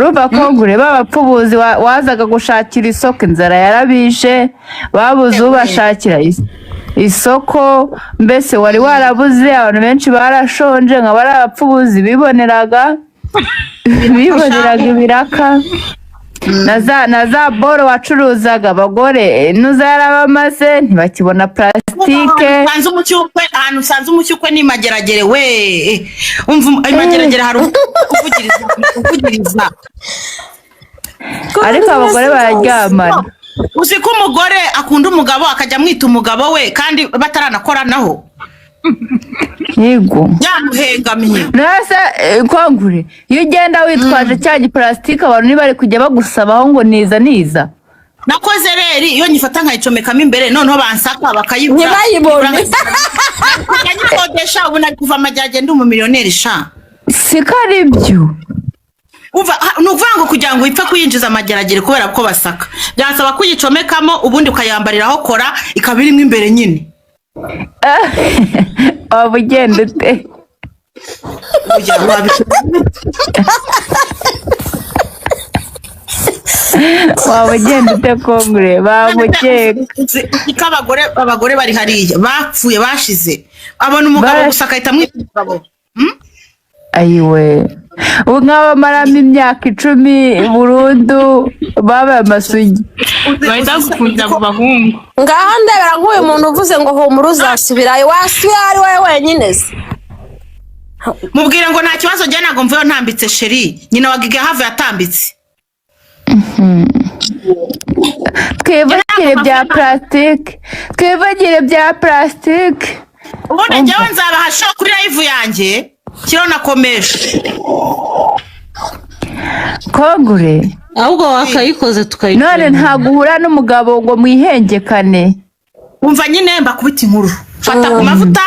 urumva ko ngure babapfubuzi wazaga gushakira isoko inzara yarabishe babuze ubashakira isoko mbese wari warabuze abantu benshi barashonje nka bari abapfubuzi biboneraga ibiraka na za boro wacuruzaga abagore nuza yarabamaze ntibakibona plastike ahantu usanze umucyukwe ni mageragere we umva imageragere hari kuvugiriza ariko abagore bararyamana uzi ko umugore akunda umugabo akajya amwita umugabo we kandi bataranakoranaho yego yamuhengamiye nase kongure iyo ugenda witwaje cya giplastike abantu ntibari kujya bagusabaho ngo niza nakoze rero iyo nyifata nkayicomekamo imbere noneho bansaka bakayibura ntibayibone yanyikodesha ubu nari kuva amajyage ndi umumiliyoneri sha siko ari byo uva nukuvuga ngo kugira ngo ipfe kuyinjiza amageragere kubera ko basaka byansaba kuyicomekamo ubundi ukayambariraho kora ikaba irimo imbere nyine waba ugenda ute waba ugenda ute kongure bamukeka abagore bari hariya bapfuye bashize abona umugabo gusa akahita amwita umugabo ayiwe ubu nk'abamaramo imyaka 10 burundu babaye amasugi bahita gukunda ku bahungu ngaho ndebera nk'uyu muntu uvuze ngo humura uzasubirayo wasubira ari wowe wenyine se mubwire ngo nta kibazo njye ntabwo mvuyeho ntambitse sheri nyina wa Giga have yatambitse twivugire bya plastike ubundi njyewe nzabaha show kuri live yanjye kiro nakomeje kongure ahubwo wakayikoze tukayikora none ntabwo uhura n'umugabo ngo mwihengekane umva nyine mbakubita inkuru fata ku mavuta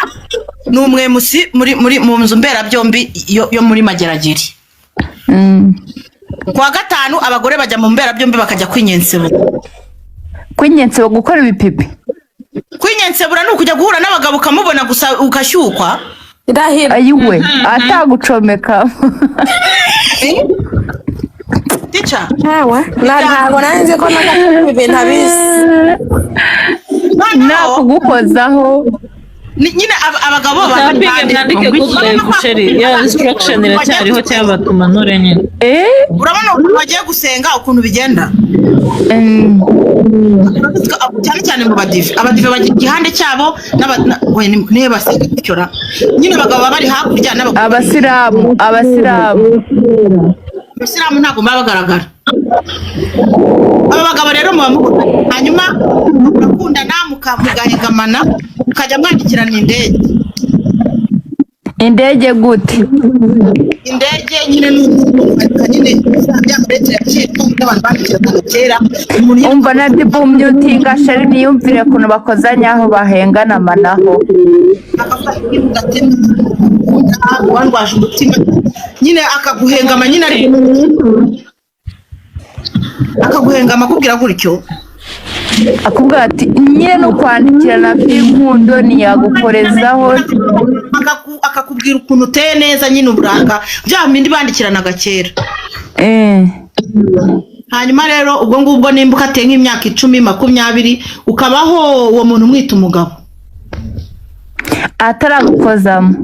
ni umwemusi mu nzu mberabyombi yo muri Mageragere kuwa gatanu abagore bajya mu mberabyombi bakajya kwinyensebo gukora ibipipi kwinyensebura ni ukujya guhura n'abagabo ukamubona gusa ugashyukwa ayiwe atagucomeka tica ntabwo nanze ko ibintu abizi nakugukozaho nyine abagabo mwandike good life sheri ya instruction iracyariho cyangwa tumanure nyine urabona ukuntu bagiye gusenga ukuntu bigenda cyane cyane mu badive bagira igihande cyabo niba basenga cyora nyine abagabo bari hakurya abasilamu ntabwo bagaragara aba bagabo rero muba hanyuma murakundana mugahengamana mukajya mwandikirana indege gute indege nyine umva na dibumye utinga sheri niyumvire kuntu bakozanyaho bahengana manaho wandwaje umutima nyine akaguhengama nyine ari akaguhengama akubwira gutyo akubwira ati nyine no kwandikirana by'inkundo ntiyagukorezaho akakubwira ukuntu uteye neza nyine uburanga bya bindi bandikiranaga kera hanyuma rero ubwo ngubwo nimba ukateye nk'imyaka 10-20 ukabaho uwo muntu umwita umugabo ataragukozamo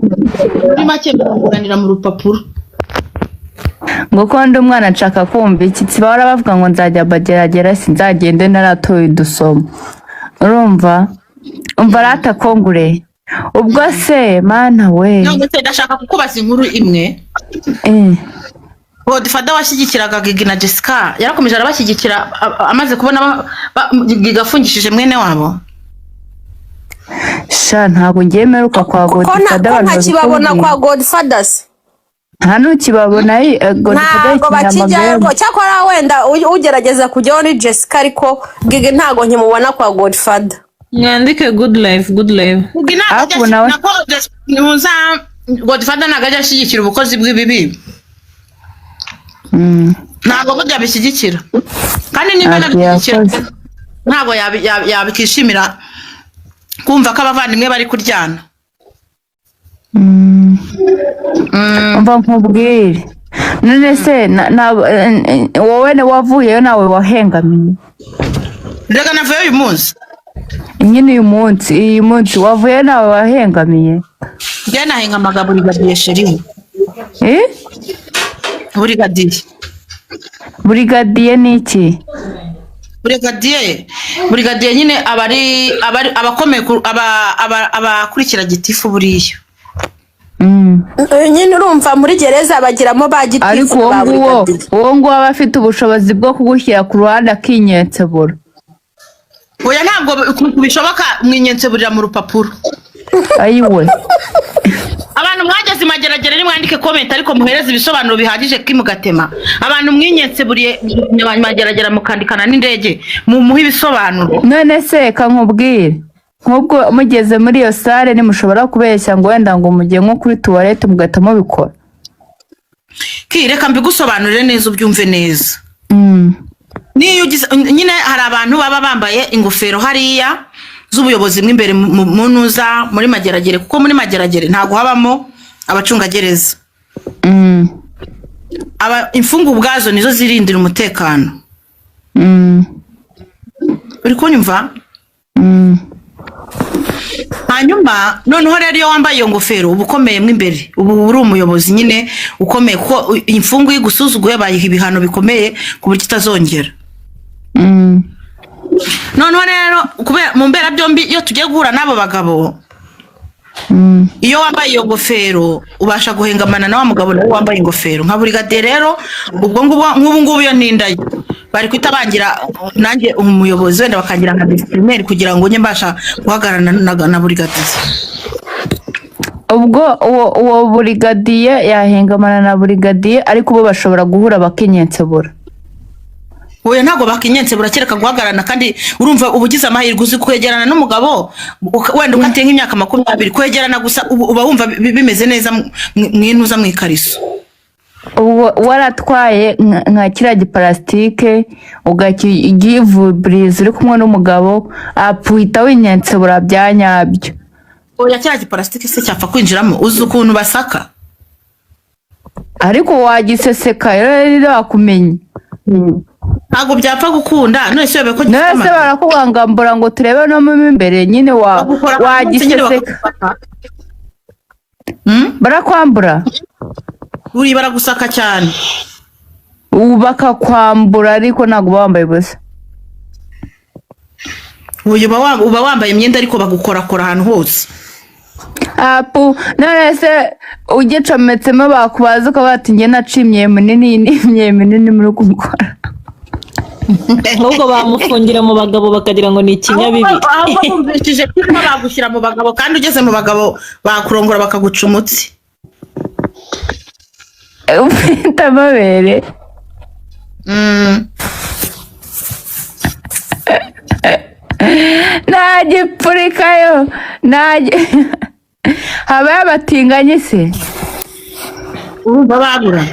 muri make kuguranira mu rupapuro ngo konde umwana nshaka kumva iki bahora bavuga ngo nzajya Mageragere sinzagende naratoye udusoma urumva umva rata kongure ubwo se mana we none ndashaka kukubaza inkuru imwe Godfather washyigikiraga Gigi na Jessica yarakomeje arabashyigikira amaze kubona Gigi afungishije mwene wabo sha ntabwo ngemeruka kwa Godfather abantu bakibabona kwa Godfather nta nukibabona Godfather ntabwo bakijyayo cyakora wenda ugerageza kujyaho ni Jessica ariko Gigi ntabwo nkimubona kwa Godfather mwandike good life Godfather ntabwo ajya ashyigikira ubukozi bw'ibibi ntabwo ko byabishyigikira kandi niba nabishyigikira ntabwo yabikishimira kumva ko abavandimwe bari kuryana umva nkubwire none se wowe wavuyeyo nawe wahengamiye rega navuye uyu munsi nyine iyi munsi wavuye nawe wahengamiye njye nahengamaga burigadiye sheri burigadiye ni iki burigadiye nyine abakomeye abakurikira gitifu buriya nyine urumva muri gereza bagiramo ba gitifu ariko uwo nguwo aba afite ubushobozi bwo kugushyira ku ruhande akinyensebura oya ntabwo bishoboka mwinyensebura mu rupapuro ayiwe abantu mwageze imageragere nimwandike comment ariko muhereze ibisobanuro bihagije kimugatema abantu mwinyenseburiye mageragera mukandikana n'indege muhe ibisobanuro none se kankubwire nk'ubwo mugeze muri iyo sale nimushobora kubeshya ngo wenda ngo mugiye nko kuri tuwarete mugahita mubikora reka mbigusobanurire neza ubyumve neza niyo nyine hari abantu baba bambaye ingofero hariya z'ubuyobozi mw'imbere mu ntuza muri mageragere kuko muri mageragere ntago habamo abacungagereza imfungu ubwazo nizo zirindira umutekano uri kunyumva hanyuma noneho rero iyo wambaye iyo ngofero uba ukomeye mw'imbere ubu uri umuyobozi nyine ukomeye kuko imfungu y'igusuzuguye bayiha ibihano bikomeye ku buryo itazongera noneho rero mu mbera byombi iyo tugiye guhura n'abo bagabo iyo wambaye iyo ngofero ubasha guhengamana na wa mugabo nawe wambaye ingofero nka burigadiye rero ubwo nk'ubu ngubu iyo ntindayo bari kwita bangira nanjye umuyobozi wenda bakangira nka disciplinary kugira ngo njye mbasha guhagararana na burigadiye ubwo uwo burigadiye yahengamana na burigadiye ariko bo bashobora guhura bakinyensebura oya ntabwo bakinyensebura kereka guhagararana kandi urumva ubugize amahirwe uzi kwegerana n'umugabo wenda ukatiye nk'imyaka 20 kwegerana gusa uba wumva bimeze neza mwintuza mwikariso waratwaye nka kiriya giparasitike ugakivuburiza uri kumwe n'umugabo apfuhita winyensebura bya nyabyo oya kiriya giparasitike se cyapfa kwinjiramo uzi ukuntu basaka ariko wagiseseka rero wakumenye ntabwo byapfa gukunda none se ko nese barakubangambura ngo turebe no mu imbere nyine wagiseseka barakwambura uri baragusaka cyane bakakwambura ariko ntabwo bambaye ubusa uba wambaye imyenda ariko bagukorakora ahantu hose none se ugicometsemo bakubaza uko bati njye naciye imyeyo minini muri gukora ahubwo bamufungira mu bagabo bakagira ngo ni ikinyabibi ahubwo bumvishije ko bagushyira mu bagabo kandi ugeze mu bagabo bakurongora bakaguca umutsi ufite amabere ntagipfurikayo habaye abatinganye se urumva babura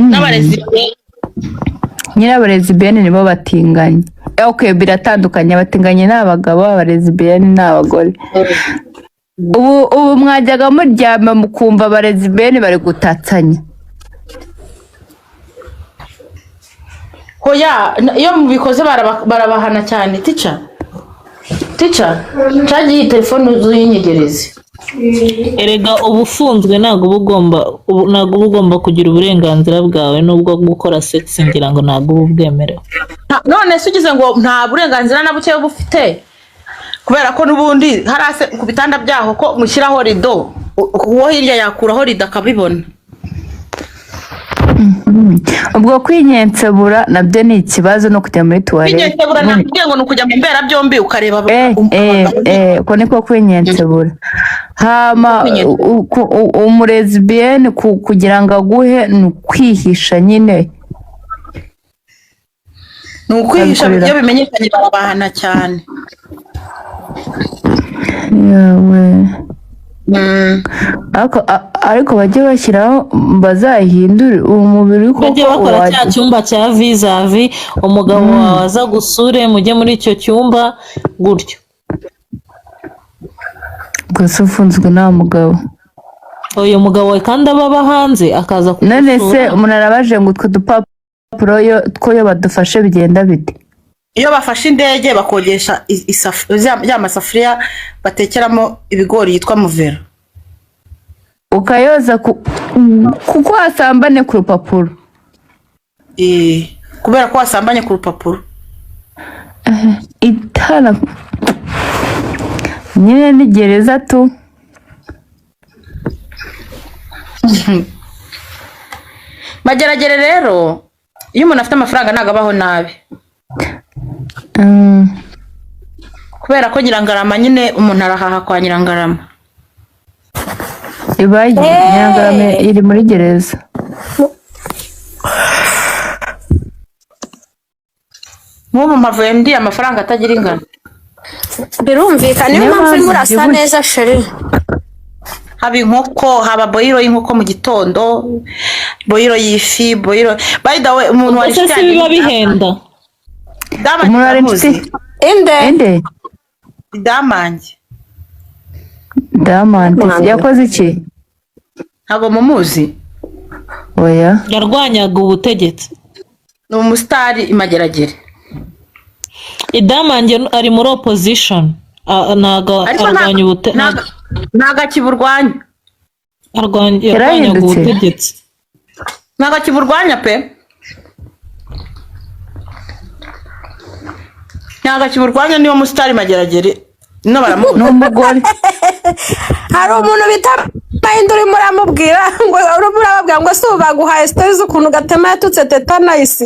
n'abarezi nyirabarezi bene nibo batinganye biratandukanye abatinganye ni abagabo abarezi bene ni abagore ubu mwajyaga muryama mukumva abarezi bene bari gutatsanya hoya iyo mubikoze barabahana cyane tica cagiye iyi telefone uzuyinyegereze erega uba ufunzwe ntabwo uba ugomba kugira uburenganzira bwawe n'ubwo gukora sex ngira ngo ntabwo uba ubwemerewe none se ugize ngo nta burenganzira na buke uba ufite kubera ko n'ubundi hari ku bitanda byaho ko mushyiraho rido uwo hirya yakuraho rido akabibona ubwo kwinyensebura nabyo ni ikibazo no kujya muri tuwarete kwinyensebura ntabwo ngo ni ukujya mu mbera byombi ukareba uko niko kwinyensebura hama umurezibiyeni kugira ngo aguhe ni ukwihisha nyine ni ukwihisha iyo bimenyekanye barabahana cyane yawe ariko bajye bashyiraho bazahindure umubiri koko bajye bakora cya cyumba cya vizavi umugabo wawe aza gusure mujye muri icyo cyumba gutyo gusa ufunzwe nta mugabo uyu mugabo we kandi aba hanze akaza none se kugusura. umuntu arabaje ngo utwo dupapuro two badufashe bigenda bite? iyo bafashe indege bakogesha ya masafuriya batekeramo ibigori yitwa muvera, ukayoza kuko wasambane ku rupapuro. kubera ko wasambanye ku rupapuro. Itara nyine ni gereza tu. Mageragere rero iyo umuntu afite amafaranga ntago abaho nabi, kubera ko Nyirangarama nyine umuntu arahaha kwa Nyirangarama. Ibaye Nyirangarama iri muri gereza. Nk'ubu mpavuye ndi amafaranga atagira ingano. Birumvikana niyo mpamvu urimo urasa neza sheri. Haba inkoko, haba boyiro y'inkoko mu gitondo, boyiro y'ifi, boyiro. By the way, umuntu wari Ese si biba bihenda? Umuntu wari inshuti. Inde? Damange. Damange yakoze iki? Ntabwo mumuzi? Oya. Yarwanyaga ubutegetsi. Ni umusitari Imageragere. Damange ari muri opposition. Arwanya ubutegetsi. Ntago akiburwanya. Yarwanyaga ubutegetsi. Ntago akiburwanya pe. Ntago akiburwanya niyo musitari Mageragere. No baramuzi. N'umugore. Hari umuntu bita Mahindura urimo uramubwira ngo urimo urababwira ngo se baguhaye stories ukuntu Gatema yatutse tetanus.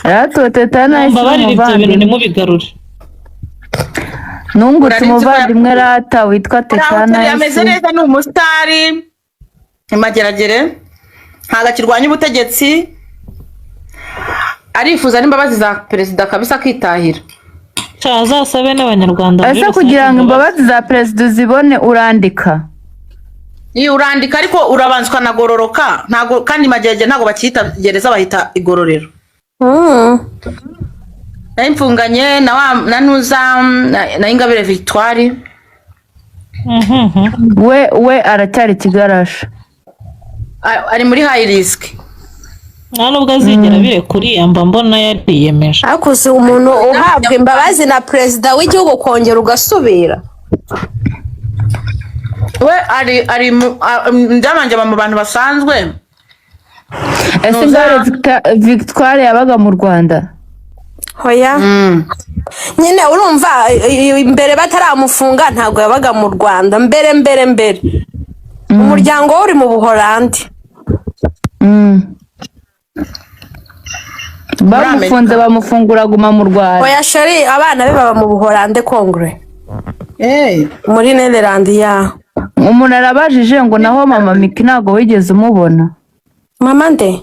Yatutse tetanus. Mbabarira ibyo bintu nimubigarure. Nungutse umuvandimwe rata witwa tetanus. Yameze neza ni umusitari Imageragere. Ntago akirwanya ubutegetsi. Arifuza n'imbabazi za perezida kabisa akitahira. Azasabe n'abanyarwanda. Ese kugira ngo imbabazi za perezida zibone urandika? Iyo urandika ariko urabanzwa na gororoka. Ntago kandi Mageragere ntago bakita gereza bahita igororero. Naimfunganye na Nuza na Ingabire Victoire. We aracyari kigarasha. Ari muri high risk. Nubwo azigera birekuriye mba mbona yariyemeje. Akuze umuntu uhabwa imbabazi na perezida w'igihugu kongera ugasubira. We ari ndamanje mu bantu basanzwe. Ese Ingabire Victoire yabaga mu Rwanda? Hoya. Nyine urumva imbere bataramufunga ntago yabaga mu Rwanda mbere. Umuryango uri mu Buholandi. Bamufunze bamufungura guma mu Rwanda. Oya sheri abana be baba mu Buholande Kongre. Muri Netherland ya. Umuntu arabajije ngo naho mama Miki ntago wigeze umubona. Mama nde?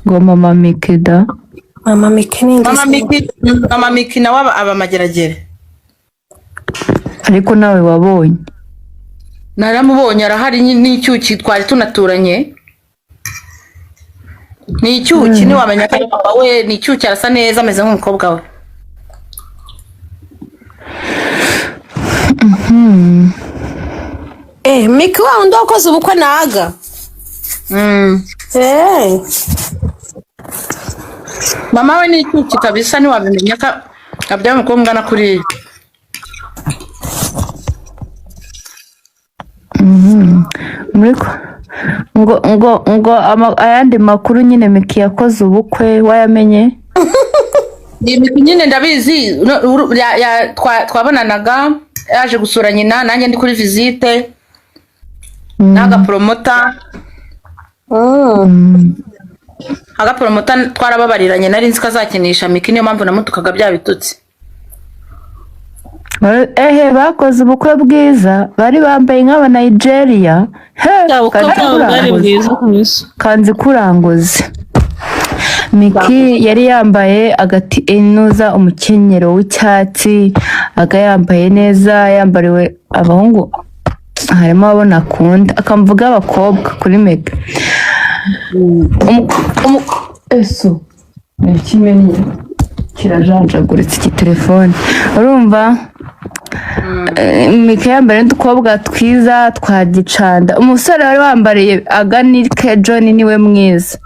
Ngo mama Miki da. Mama Miki ni nde? Mama Miki nawe aba Mageragere. Ariko nawe wabonye? Naramubonye arahari n'icyuki twari tunaturanye. Ni icyuki ni wamenya ko papa we ni icyuki arasa neza ameze nk'umukobwa we. Miki wa undi wakoze ubukwe naga. Mama we ni icyuki kabisa ni wabimenya ko abya mukobwa na kuri. ngo ayandi makuru nyine Miki yakoze ubukwe wayamenye? Ni Miki nyine ndabizi twabonanaga yaje gusura nyina nanjye ndi kuri visite naga promota. Haga promota twarababariranye nari nzi kazakinisha Miki niyo mpamvu namutukaga bya bitutsi. Bakoze ubukwe bwiza bari bambaye nk'aba Nigeria. Kanzi kuranguze. Miki yari yambaye agati inuza umukenyero w'icyatsi aga yambaye neza yambariwe abahungu harimo abona akunda akamvuga abakobwa kuri Mega. Eso kimenye kirajanjaguritse iki telefone urumva Mike yambaye n'udukobwa twiza twa gicanda. Umusore wari wambariye Aganike John niwe mwiza.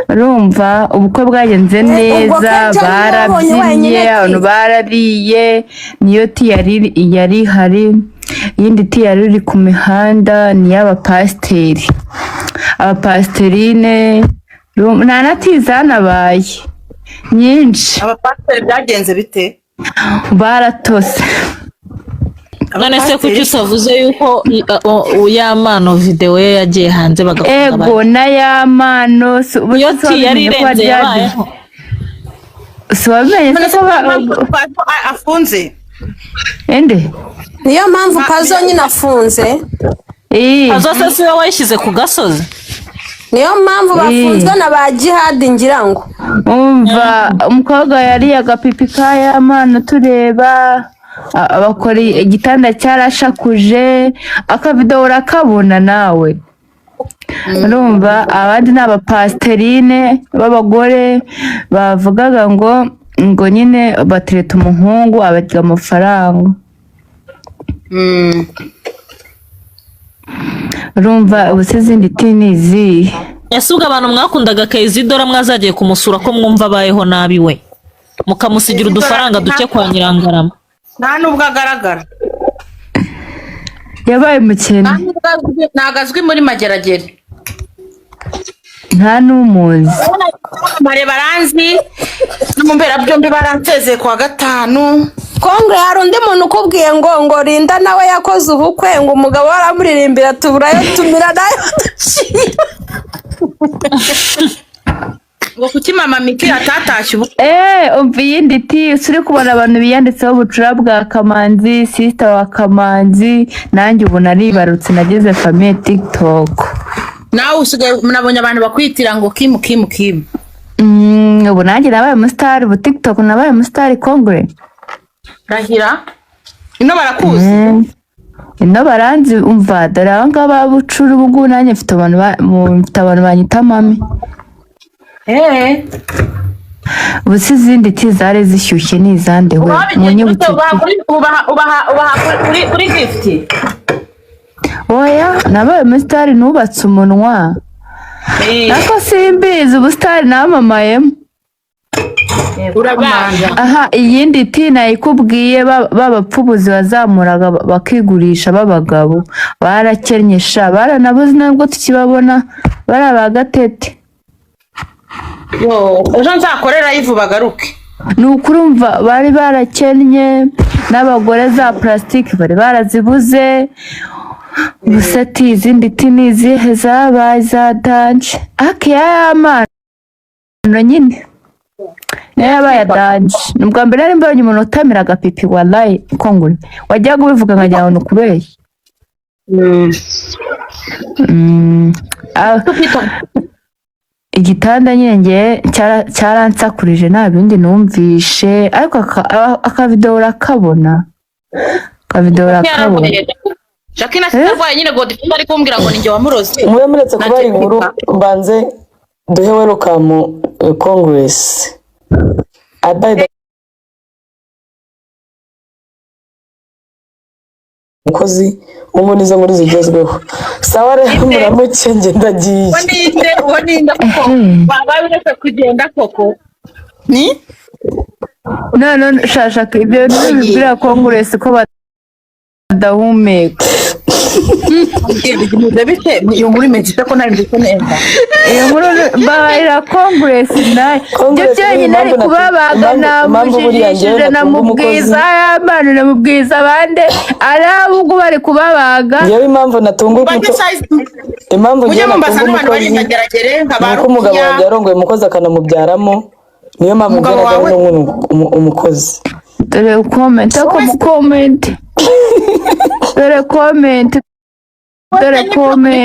Urumva ubukwe bwagenze neza, barabyinnye, abantu barariye, niyo yari hari, iyindi yari iri ku mihanda ni y'abapasiteri. Abapasiterine, nta na zanabaye nyinshi. Abapasiteri byagenze bite? Baratose. none se kuki usavuze yuko Yamano video ye yagiye hanze bagafunga ego na Yamano iyo yari irenze yabayeho Siwamenye se ko afunze. Ende niyo mpamvu Kazo nyine afunze. Kazo se siwe wayishyize ku gasozi. Niyo mpamvu bafunzwe na ba Jihad ngira ngo. Umva umukobwa yari agapipi ka Yamano tureba abakora igitanda cyarashakuje akavideo urakabona nawe. Urumva abandi n'abapasiterine b'abagore bavugaga ngo nyine batereta umuhungu abagira amafaranga. Urumva ubusizindi tinizi. Yasubwa abantu mwakundaga Kayizidora mwazagiye kumusura ko mwumva bayeho nabi we. Mukamusigira udufaranga duke kwa Nyirangarama. Nta nubwo agaragara. Yabaye mukene. Nagazwi muri Mageragere. Nta n'umuzi. Mare baranzi n'umumbera byombi baranseze kwa gatanu. Kongre hari undi muntu ukubwiye ngo Linda nawe yakoze ubukwe ngo umugabo aramuririmbira tuburayo tumira nayo ngo kuki mama Miki atatashye ubu. Umva iyindi usuri kubona abantu biyanditseho ubucura bwa Kamanzi, sister wa Kamanzi, nanjye ubu naribarutse nageze famille TikTok. Nawe usigaye nabonye abantu bakwitira ngo Kim. Ubu nanjye nabaye umustar bu TikTok nabaye umustar Kongre. Rahira. Ino barakuzi. Ino baranzi umva dore abangaba bucura ubu nanjye mfite abantu banyita mami. Ubusizindi zari zishyushye nizande we munyibutse ubaha kuri gift. Oya nabaye umustar nubatse umunwa. Nako simbizi ubustar namamayemo. Aha iyindi nayikubwiye babapfubuzi bazamuraga bakigurisha babagabo barakenyesha baranabuze nabwo tukibabona barabagatete. Ejo nzakorera ivu bagaruke. Nukurumva bari barakennye n'abagore za plastique bari barazibuze. Busati izindi tinizi zabaye za danje. Yamano nyine yabaye danje. Nubwo mbere nari mbonye umuntu utamira agapipi wallahi Kongure wajyaga ubivuga nkajya ngo kubeshya. Igitanda nyine ngiye cyaransakurije nta bindi numvishe ariko akavideo urakabona. Jacqueline sitarwaye nyine ngo dipfa ari kumbwira ngo ninjye wamuroze. Mwe muretse kuba ari inkuru mbanze duhe welcome Congress. Mukozi umuntu izo nkuru zigezweho. Sawa rero muramuke ndagiye. Woninde koko. Babaye uretse kugenda koko. Ni? No shashaka ibyo bibwira Congress ko badahumeka. Iyo nkuru imeze ko nari ndetse neza. Iyo nkuru babarira Congress nayo. Byo cyanyine ari kubabaga namujijije namubwiza Yamano namubwiza bande arabugo bari kubabaga. Yewe impamvu natunguka impamvu ngiye natunguka umugabo yarongoye umukozi akanamubyaramo niyo mpamvu ngerageza umukozi. Dore comment ko mu comment. Dore comment.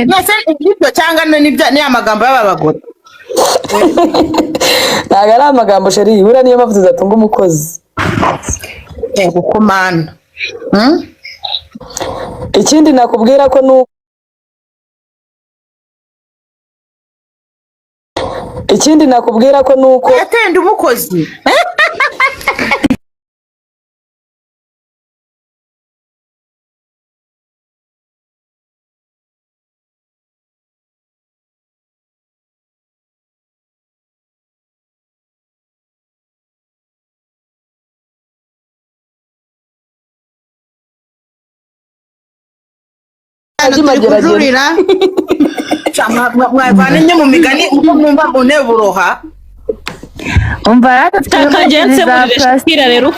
Nase ibyo cyangwa ni amagambo y'abagore. Ntago ari amagambo sheri ura niyo mpamvu tuzatunga umukozi. Gukomana. Ikindi nakubwira ko nuko yatenda umukozi. kujurira mwavanye mu migani uko mwumva mbone buroha umva takagenze muri Shakira rero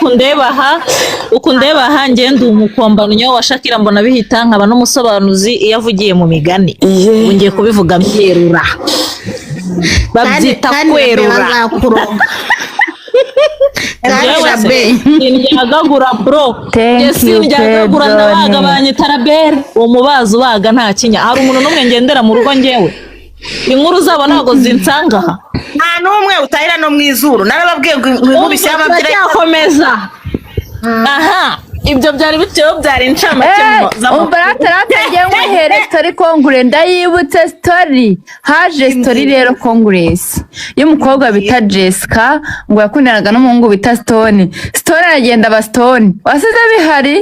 ukundeba aha ngende umukombanyo wa Shakira mbona bihita nkaba n'umusobanuzi iyo avugiye mu migani ngiye kubivuga mbyerura babyita kwerura Sinjyagagura bro sinjyagagura ndabaga banyitarabere uwo mubazi ubaga nta kinya hari umuntu n'umwe ngendera mu rugo ngewe inkuru zabo ntago zinsanga aha nta n'umwe utahira no mu izuru narababwiye ngo inkubise y'amabyirakomeza aha ibyo byari bitewe byari incamake umbarataratangiye nk'uhere story kongure ndayibutse story haje story rero konguresi y'umukobwa bita Jessica ngo yakundanaga n'umuhungu bita Stone aragenda aba Stone wasize bihari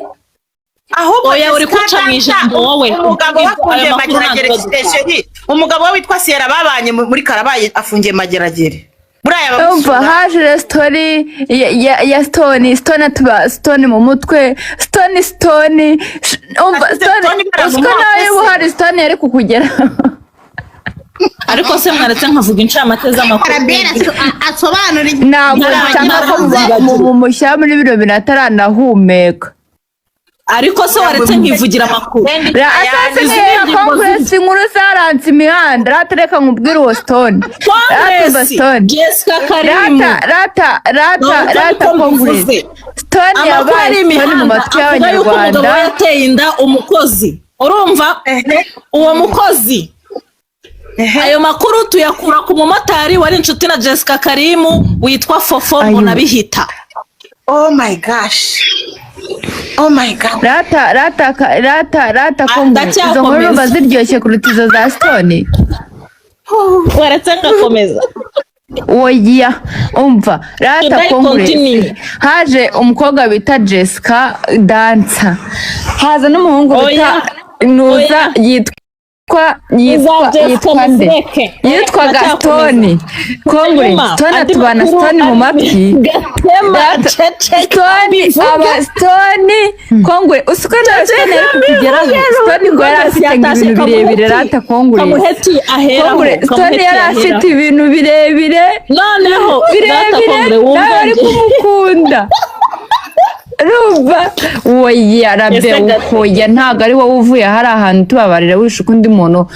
ahubwo oya uri kuca mu ijambo wowe umugabo wafungiye mageragere station umugabo we witwa Sierra babanye muri Karabaye afungiye mageragere umva haje story ya Stone atuba Stone mu mutwe Stone umva Stone nawe buhari Stone yari kukugera ariko se mwaretse nkavuga incamake z'amakuru asobanura ntabwo cyangwa ko mu mushyira muri biro binataranahumeka ariko se waretse nkivugira amakuru asase niyo kongresi nkuru zaranze imihanda ratereka nkubwira uwo Stone Jessica Karimu rata kongresi Stone yabaye Stone mu matwi y'abanyarwanda yateye inda umukozi urumva uwo mukozi ayo makuru tuyakura ku mumotari wari inshuti na Jessica Karimu witwa Fofo Mbonabihita oh my gosh rata kongresi izo nkuru baziryoshye kuruta izo za Stone waretse ngakomeza oya umva rata kongresi haje umukobwa bita Jessica dansa haza n'umuhungu bita Nuza yitwaga Stone kongure Stone atubana Stone mu matwi Stone kongure usiko na Stone yari kukugeraho Stone ngo yari afite ibintu birebire rata kongure Stone yari afite ibintu birebire noneho nawe ari kumukunda rumva oya rabe ukoya ntago ari wowe uvuye hari ahantu tubabarira wishuka undi muntu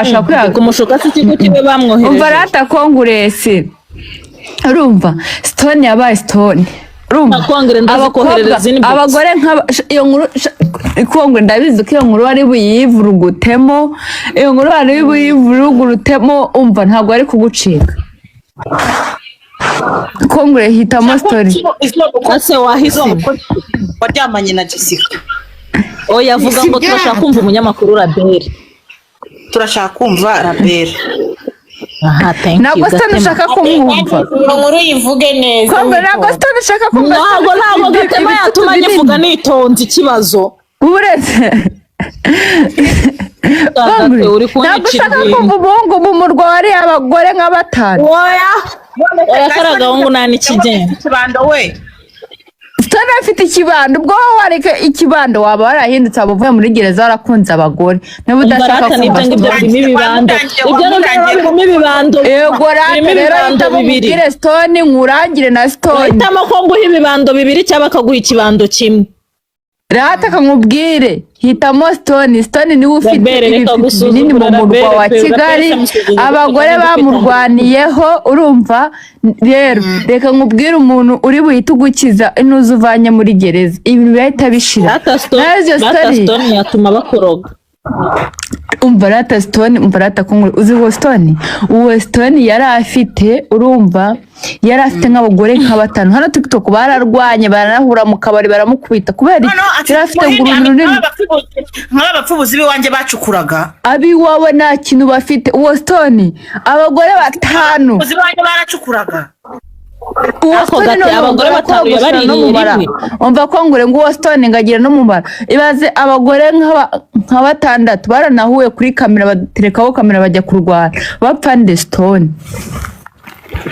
ashaka kumushuka se ikigo kibe bamwohereje umva rata kongresi rumva Stone yabaye Stone rumva abagore iyo nkuru kongure ndabizi ko iyo nkuru ari buyivurugutemo iyo nkuru ari buyivurugutemo umva ntago ari kugucika kongure hitamo story ase wahise waryamanye na Jessica oya vuga ngo turashaka kumva umunyamakuru Rabel turashaka kumva Rabel aha thank you ntabwo Stone ushaka kumwumva inkuru yivuge neza kongure ntabwo Stone ushaka kumva ntabwo gatema yatuma nyivuga nitonze ikibazo uretse ntabwo ushaka kumva umuhungu mu murwa wari abagore nka batanu oya karagahungu nta n'ikigenda ikibando we Stone afite ikibando ubwo wareka ikibando waba warahindutse abavuye muri gereza warakunze abagore niba udashaka kumva yego rero bibiri Stone nkurangire na Stone hitamo ko nguha ibibando bibiri cyangwa bakaguha ikibando kimwe rata kamubwire hitamo Stone niwe ufite ibinini mu murwa wa Kigali abagore bamurwaniyeho urumva rero reka nkubwire umuntu uri buhite ugukiza inuze uvanye muri gereza ibintu bihita bishira rata Stone yatuma bakoroga umva rata Stone umva rata kongure uzi uwo Stone yari afite urumva yari afite nk'abagore nka batanu hano TikTok bararwanye baranahura mu kabari baramukubita kubera yari afite nk'abapfubuzi biwanjye bacukuraga abiwawe nta kintu bafite uwo Stone abagore batanu abafubuzi biwanjye baracukuraga uwo Stone abagore batanu yabaririye umva kongure ngo uwo Stone ngagira no mumara ibaze abagore nka batandatu baranahuye kuri kamera baterekaho kamera bajya kurwana bapfa nde Stone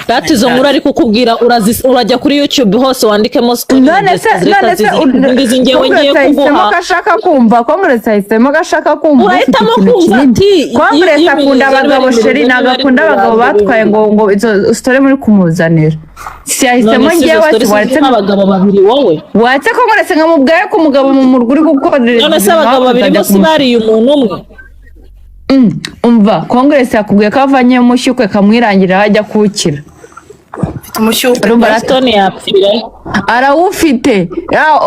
dati izo nkuru ari kukubwira urajya kuri YouTube hose wandikemo none se ngewe ngiye kuguha gashaka kumva Congress ahisemo gashaka kumva urahitamo kumva ati Congress akunda abagabo sheri nagakunda abagabo batwaye ngo izo story muri kumuzanira si yahisemo ngewe waretse abagabo babiri wowe watse Congress nkamubwaye ko umugabo mu murwi uri gukorera none se abagabo babiri bose bariye umuntu umwe umva Congress yakubwiye ko avanye umushyukwe kamwirangira hajya kuwukira Baratoni yapfira arawufite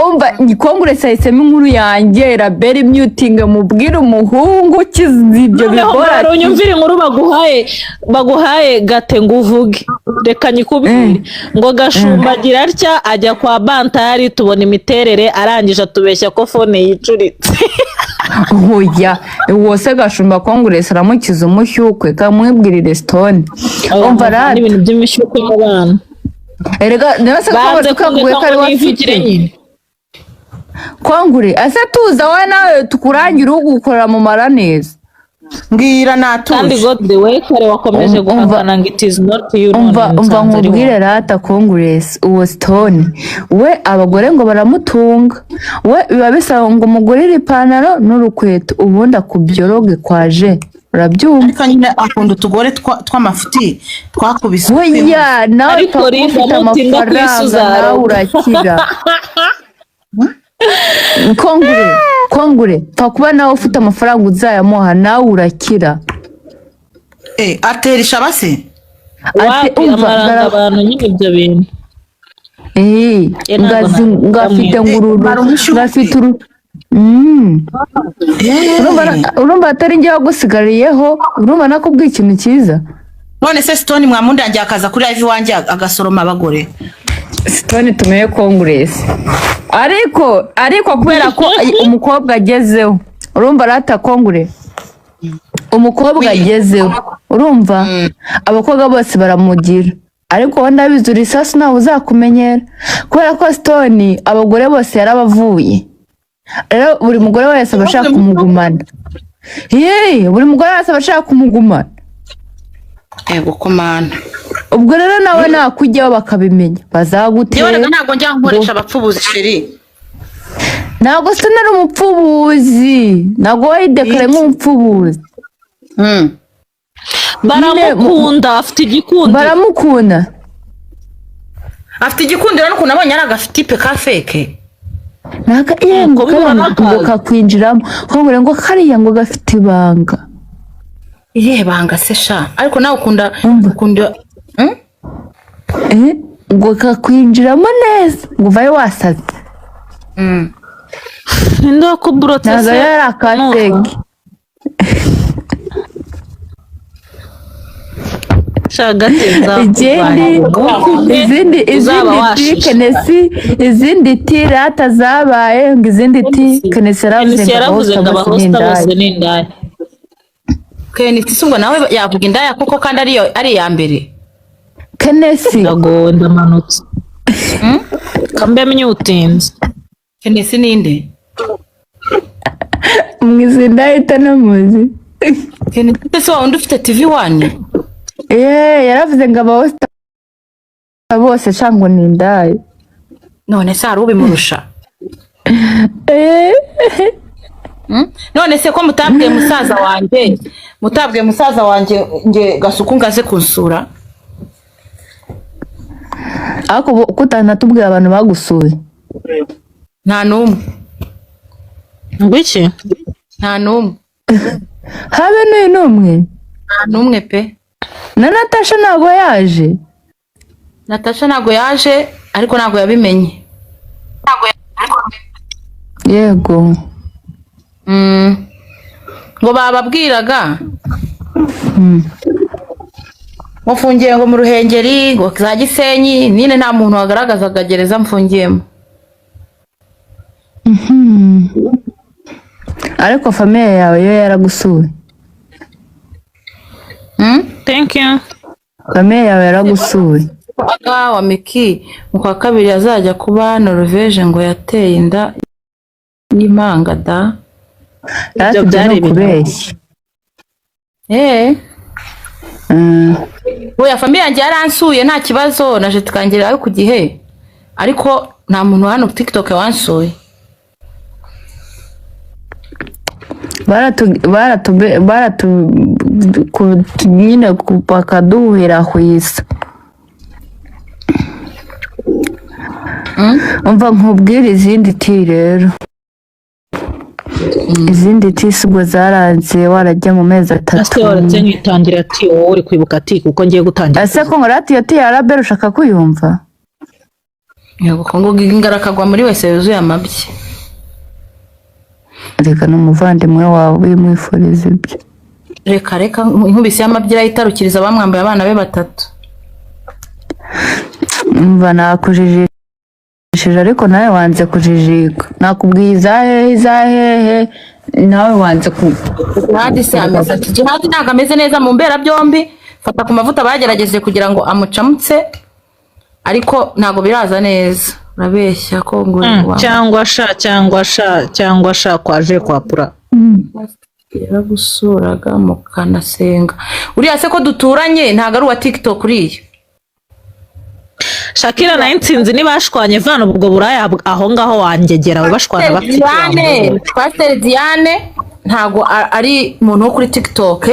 umva Congress yahisemo inkuru yanjye Raberi muting mubwire umuhungu kizibyo bigora unyumvira inkuru baguhaye gate nguvuge reka nyikubwire ngo gashumbagira atya ajya kwa Bantari tubona imiterere arangije atubeshya ko phone yicuritse Hoya wose gashumba Congress aramukiza umushyukwe kamwibwirire Stone umva rati ibintu by'imishyukwe y'abana erega nase ko kaguye kari wafite Kongure asa tuza we nawe tukurangira ugukorera mu maraneza mbwira natuje kandi God the way kare wakomeje guhakana ngo it is not you umva nkubwire rata Congress uwo Stone we abagore ngo baramutunga we biba bisaba ngo umugurire ipantaro n'urukweto ubundi akubyoroge kwaje urabyumva ariko nyine akunda utugore tw'amafuti twakubise oya nawe ufite amafaranga nawe urakira Kongure kuba nawe ufite amafaranga uzayamuha nawe urakira aterisha base amaranga abantu nyine ibyo bintu ngafite ngururu ngafite urumva atari njye wagusigariyeho urumva nakubwiye ikintu cyiza none se Stone mwamundangiye akaza kuri live wanjye agasoroma abagore Stone tumenye Congress ariko kubera ko umukobwa agezeho urumva rata Congress umukobwa agezeho urumva abakobwa bose baramugira ariko wenda bizura isasu nawe uzakumenyera kubera ko Stone abagore bose yarabavuye rero buri mugore wese abashaka kumugumana buri mugore wese abashaka kumugumana komana ubwo rero nawe nakujyaho bakabimenya bazagutera yewe ntabwo njya nkoresha abapfubuzi sheri ntabwo se nari umupfubuzi ntabwo wayidekare nk'umupfubuzi baramukunda afite igikundiro baramukunda afite igikundiro n'ukuntu abonye ari agafitipe ka feke ngo kakwinjiramo nkubure ngo kariya ngo gafite ibanga irihe banga se sha ariko nawe ukunda ngo kakwinjiramo neza ngo uvaye wasaze ninde wakuburotse se ntabwo yari akasege izindi ti rata zabaye ngo izindi ti Kenesi yaravuze ngo abahosta bose ni indaya Kenesi ubwo nawe yavuga indaya kuko kandi ari iya mbere Kenesi ndagonda amanutse kambe mnyutinze Kenesi ninde mwizindaya itanamuzi Kenesi se wundi ufite TV1 yaravuze ngo abahosta bose cyangwa ni indaya none se hari ubimurusha none se ko mutabwiye musaza wanjye nge gasuku ngaze kunsura ariko kutanatubwira abantu bagusuye nta numwe ngwiki nta numwe habe n'umwe nta numwe pe na Natasha ntabwo yaje Natasha ntabwo yaje ariko ntabwo yabimenye yego ngo bababwiraga mufungiye ngo mu Ruhengeri ngo za Gisenyi nine nta muntu wagaragazaga gereza mfungiyemo ariko famille yawe yo yaragusuye thank you famille yawe yaragusuye wa Miki mu kwa kabiri azajya kuba Norvege ngo yateye inda y'imanga da ibyo byari kubeshya oya famiye yanjye yaransuye nta kibazo naje tukangerayo ku gihe ariko nta muntu hano ku TikTok wansuye. nyine bakaduhwirahwisa. umva nkubwira izindi ti rero, izindi ti ubwo zaranze warajya mu mezi 3. ase waratse nkitangira ati wowe uri kwibuka ati kuko ngiye gutangira. ese ko ngorati yati ya Rabel ushaka kuyumva? Yego ko ngo ingarakagwa muri wese yuzuye amabye. Reka n'umuvandimwe wawe wimwifuriza ibyo. Reka inkubisi y'amabye itarukiriza bamwambaye abana be 3. Umva nakujijishije ariko nawe wanze kujijika. Nakubwiza hehe nawe wanze ku. Jihad se ameze ati Jihad ntago ameze neza mu mbera byombi. Fata ku mavuta bagerageje kugira ngo amucamutse ariko ntago biraza neza. Urabeshya ko ngo cyangwa sha kwaje kwapura. Yaragusuraga mukanasenga. Uriya se ko duturanye ntago ari wa TikTok uriya. Shakira na Intsinzi nibashwanye vana ubwo buraya aho ngaho wangegera bashwana bafite. Pastor Diane ntago ari umuntu wo kuri TikTok,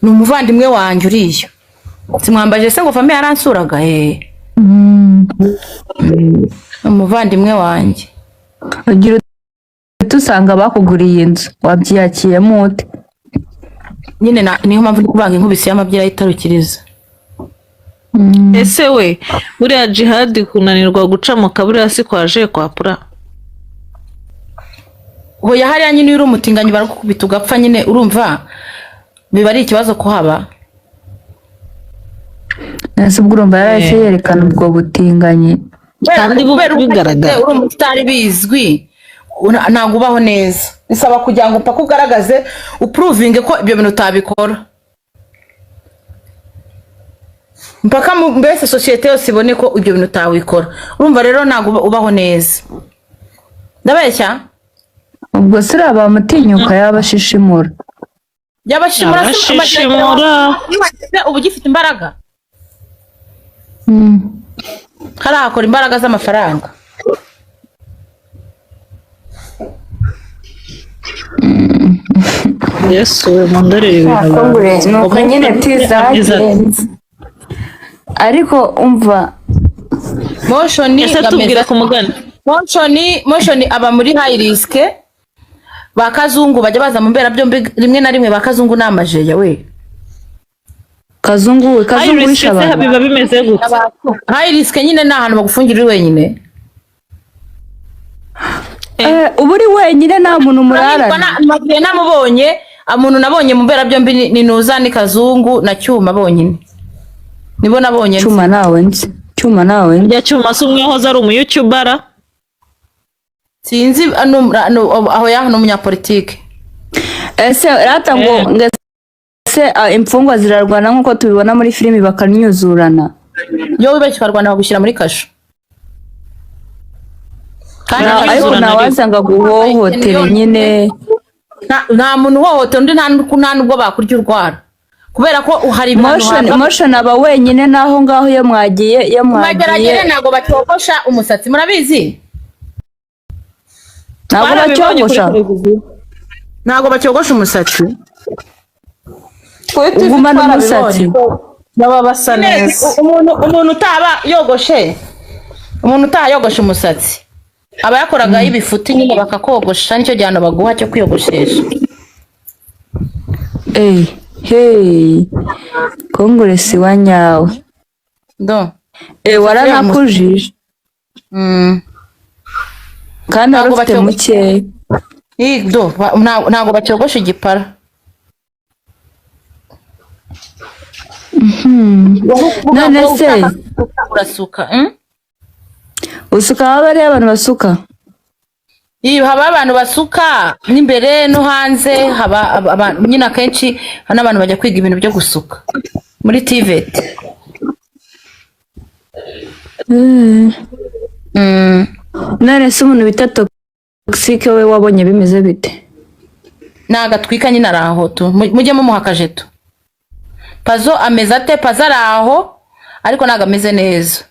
ni umuvandimwe wanjye uriya. Simwambaje se ngo famiye yaransuraga umuvandimwe wanjye. Ugira tusanga bakuguriye inzu wabyiyakiyemo ute? Nyine niyo mpamvu kubanga inkubisi y'amabye itarukiriza. Ese we buriya Jihad kunanirwa guca mu kaburi hasi kwaje kwapura. Hoya hariya nyine uri umutinganyi barakukubita ugapfa nyine urumva biba ari ikibazo ko haba. Nase ubwo urumva yarahise yerekana ubwo butinganyi kandi bigaragara uri umutari bizwi ntago ubaho neza. Bisaba kugira ngo upaka ugaragaze uprovinge ko ibyo bintu utabikora mpaka mbese societe yose ibone ko ibyo bintu utawikora. Urumva rero ntago ubaho neza. Ndabeshya ubwo sira bamutinyuka yabashishimura ubu gifite imbaraga. Karakora imbaraga z'amafaranga. Yesu mundorere ibintu. Nuko nyine tizagenze ariko umva tubwira ku mugani motion aba muri high risk. Bakazungu bajya baza mu mbera byombi rimwe na rimwe bakazungu namajeya we Kazungu wishabana biba bimeze gute? High risk nyine na ahantu bagufungira wenyine. Ubu uri wenyine nta muntu murarana. Nagiye namubonye umuntu nabonye mu mbera byombi ni Nuza ni Kazungu na Cyuma bonyine. Nibo nabonye. Cyuma nawe nzi. Ya Cyuma se umwe hoza ari umu-YouTuber. Sinzi aho yaho n'umunyapolitike. Ese rata ngo ngese imfungwa zirarwana nkuko tubibona muri filimi bakanyuzurana. Yo wibashyikarwana bagushyira muri kasho. Ariko nawazanga guhohotera nyine nta muntu uhohotera undi nta nubwo bakurya urwara kubera ko uhari motion aba wenyine naho ngaho iyo mwagiye mageragere ntago bacyogosha umusatsi murabizi. Ntago bacyogosha umusatsi ugumana umusatsi baba basa neza. Umuntu utaha yogosha umusatsi aba yakoraga ibifuti nyine bakakogosha nicyo gihano baguha cyo kwiyogoshesha. Kongoresi wa nyawe waranakujije kandi wari ufite mukeya. Ntago bacyogosha igipara. None se urasuka usuka haba ari abantu basuka? Haba abantu basuka n'imbere no hanze. Haba nyine akenshi n'abantu bajya kwiga ibintu byo gusuka muri TVET. None se umuntu bita toxic we wabonye bimeze bite? Nagatwika nyine araho tu mujye mumuha akajeto Pazo ameze ate? Pazo ari aho ariko ntabwo ameze neza.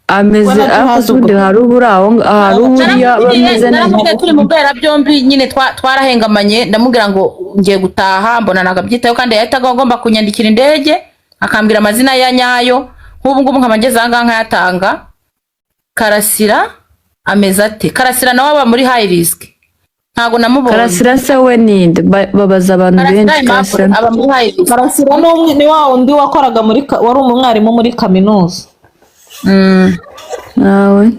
ameze akuzundi hari uburiya bameze neza. Turi mu mbera byombi nyine twarahengamanye, ndamubwira ngo ngiye gutaha, mbona nagabyitayo kandi yahitaga agomba kunyandikira indege akambwira amazina ya nyayo. Nk'ubu ngubu nkaba ngeze aha ngaha nkayatanga. Karasira ameze ate? Karasira nawe aba muri high risk. Ntago namubonye. Karasira se we ninde? Babaza abantu benshi. Karasira aba muri high risk. Karasira ni wa undi wakoraga wari umwarimu muri kaminuza. nawe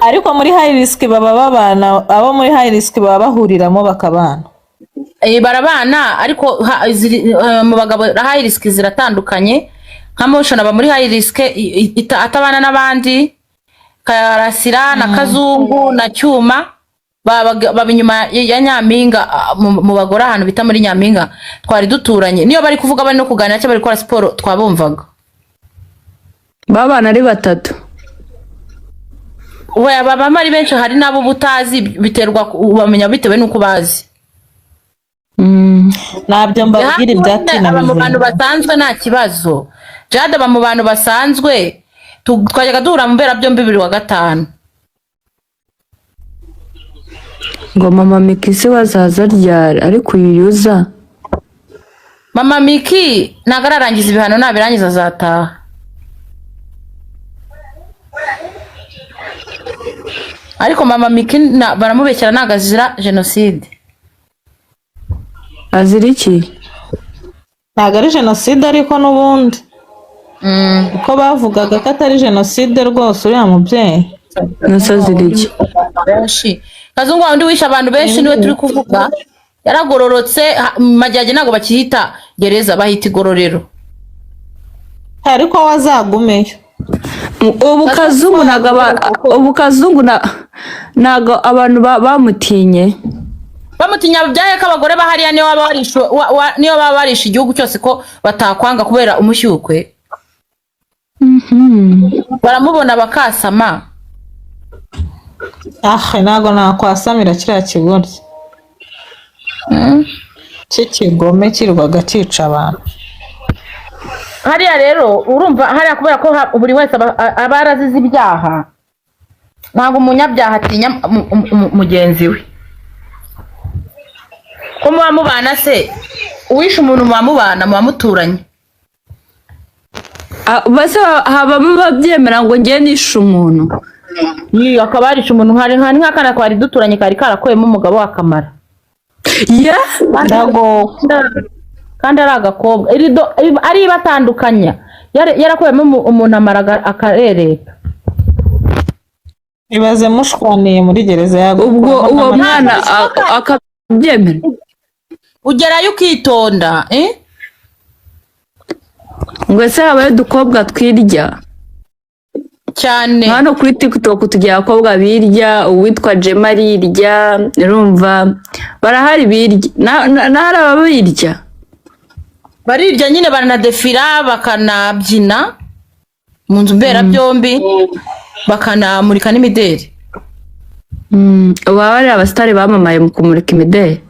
Ariko muri high risk baba babana, abo muri high risk baba bahuriramo bakabana. Barabana ariko mu bagabo high risk ziratandukanye. Nka Motion aba muri high risk atabana n'abandi. Karasira na Kazungu na Cyuma baba inyuma ya Nyampinga mu bagore ahantu bita muri Nyampinga. Twari duturanye, niyo bari kuvuga bari no kuganira cyangwa bari gukora siporo twabumvaga. babana ari batatu. We baba ari benshi, hari nabo butazi, biterwa ubamenya bitewe nuko bazi. Nabyo mbabwira ibyatina aba mu bantu basanzwe nta kibazo. Jade aba mu bantu basanzwe, twajyaga duhura mu mbera byombi 2025. ngo mama Miki se wazaza ryari ariko uyuza? Mama Miki ntago ararangiza ibihano, nabirangiza azataha. Ariko mama Miki baramubekera ntago azira genocide. Azira iki? Ntago ari genocide ariko n'ubundi uko bavugaga ko atari genocide rwose uriya mubyeyi. Nasazira iki? Benshi Kazungu wundi wisha abantu benshi niwe turi kuvuga. Yaragororotse, Majyage ntago bakihita gereza, bahita igororero. Ariko wazagumeyo. Ubu Kazungu nago abantu bamutinye. Bamutinya byaye ko abagore bahariya niyo baba barisha igihugu cyose ko batakwanga kubera umushyukwe. Baramubona bakasama. Ntago nakwasamira kiriya kigoryi. Kikigome kirwaga cica abantu. Hariya rero urumva hariya kubera ko buri wese aba yarazize ibyaha. Ntabwo umunyabyaha atinya mugenzi we. Ko muba mubana se, uwishe umuntu muba mubana, muba muturanye. Base habamo babyemera ngo ngiye nishe umuntu. Akaba yarishe umuntu nk'akana kwari duturanye kari karakoyemo umugabo wakamara. Ndago kandi ari agakobwa ari batandukanya, yarakoyemo umuntu amara akarereka. Ibaze mushwaniye muri gereza yago. Ubwo uwo mwana akabyemera. Ugerayo ukitonda, ngo se habaye dukobwa twirya cyane. Hano kuri TikTok tugira abakobwa birya, uwitwa Jema arirya, urumva barahari birya, nahari ababirya. Barirya nyine baranadefira, bakanabyina mu nzu mbera byombi, bakanamurika n'imideri. Baba ari abasitari bamamaye mu kumurika imideri.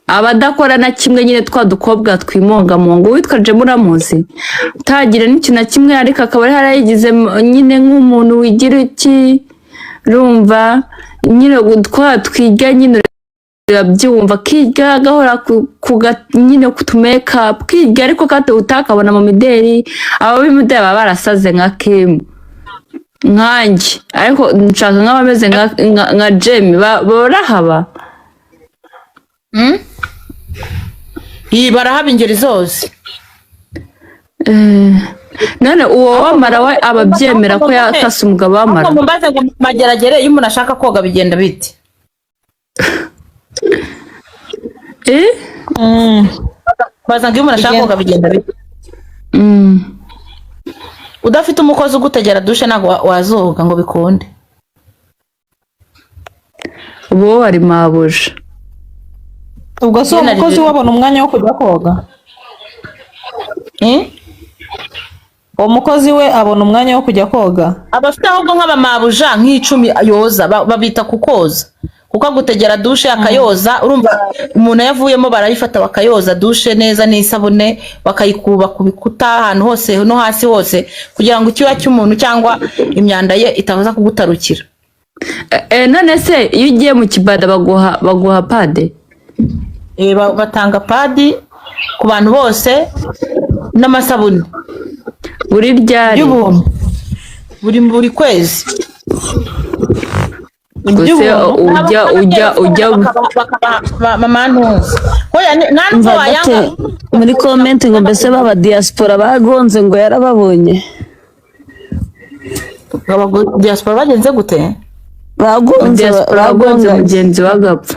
Abadakora na kimwe nyine twa dukobwa twimonga mu ngo, witwa Jema uramuzi, utagira n'ikintu na kimwe ariko akaba ari harayigize nyine nk'umuntu wigira iki, urumva nyine twiga nyine urabyumva, kiga gahora nyine kutu make up, kiga ariko kate utakabona mu mideri. Abo b'imideri baba barasaze nka Kim nkanjye, ariko nshaka nk'abameze nka Jemmy barahaba. Barahaba ingeri zose. None uwo wamara we ababyemera ko yakase umugabo wamara. Mumbaze ngo mageragere iyo umuntu ashaka koga bigenda bite? Baza ngo iyo umuntu ashaka koga bigenda bite? Udafite umukozi ugutegera dushe ntago wazoga ngo bikunde. Ubu wari mabuja. Ubwo so umukozi wabona umwanya wo kujya koga? Uwo mukozi we abona umwanya wo kujya koga? Abafite ahubwo nk'abamabuja nk'icumi yoza babita kukoza. kuko agutegera dushe akayoza urumva umuntu yavuyemo barayifata bakayoza dushe neza n'isabune bakayikuba ku bikuta ahantu hose no hasi hose kugira ngo icyuya cy'umuntu cyangwa imyanda ye itaza kugutarukira. None se iyo ugiye mu kibada baguha pade? Batanga padi ku bantu bose n'amasabune buri ryari y'ubuntu buri kwezi. ujya mama ntuzi nanzo wayanga muri comment ngo mbese baba diaspora bagonze ngo yarababonye. Diaspora bagenze gute? bagonze mugenzi wagapfa.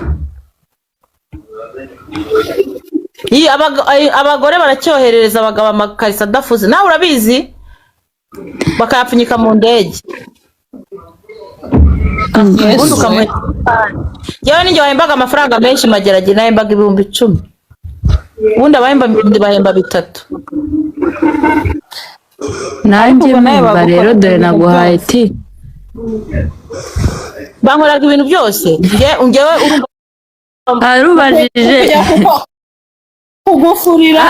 Abagore baracyoherereza abagabo amakarisa adafuze nawe urabizi bakayapfunyika mu ndege. Yewe ninjye wahembaga amafaranga menshi Mageragere nahembaga 10,000 ubundi abahemba bahemba 3. Nanjye mba rero dore naguhaye iti bankoraga ibintu byose ngewe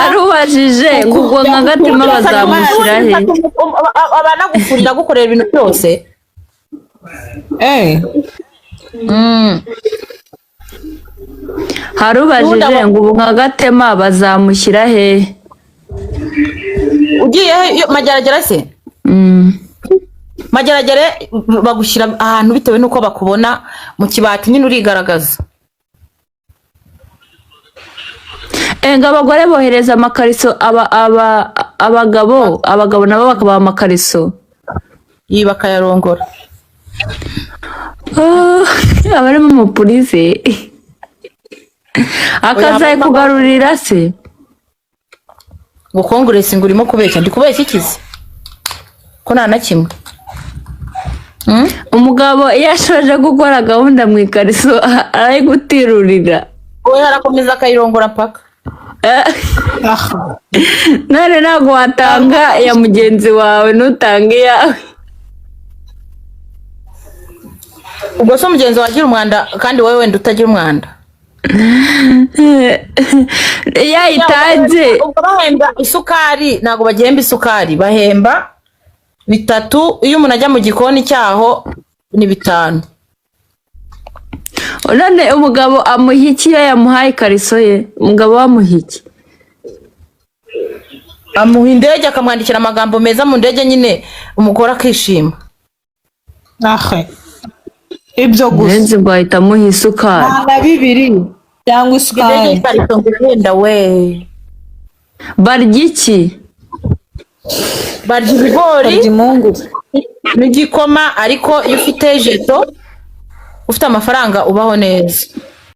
arubajije ngo ubwo nk'agatima bazamushyira he? abanagufurira gukorera ibintu byose. Harubajije ngo ubu nk'agatema bazamushyira he? Ugiye Mageragere se? Mageragere bagushyira ahantu bitewe nuko bakubona mu kibati nyine urigaragaza. Abagore bohereza amakariso abagabo nabo bakabaha amakariso bakayarongora. Abarimo umupolisi akazaye kugarurira se ngo Congress ngo urimo kubeshya. Ndi kubeshya ikizi ko nta na kimwe. Umugabo yashoje gukora gahunda mu ikariso arayigutirurira we harakomeza akayirongora paka. None ntabwo watanga ya mugenzi wawe nutange yawe. Ubwo so mugenzi wagira umwanda kandi wowe wenda utagira umwanda. Yayitanze ubwo bahemba isukari ntago bagihemba isukari bahemba 3 iyo umuntu ajya mu gikoni cyaho ni 5. None umugabo amuhiki iyo yamuhaye kariso ye umugabo wamuhiki amuha indege akamwandikira amagambo meza mu ndege nyine umugore akishima. Ibyo gusa nzi ngo ahita amuha isukari na 2 cyangwa isukari wenda we barya iki? Barya ibigori n'igikoma ariko iyo ufite jeto ufite amafaranga ubaho neza.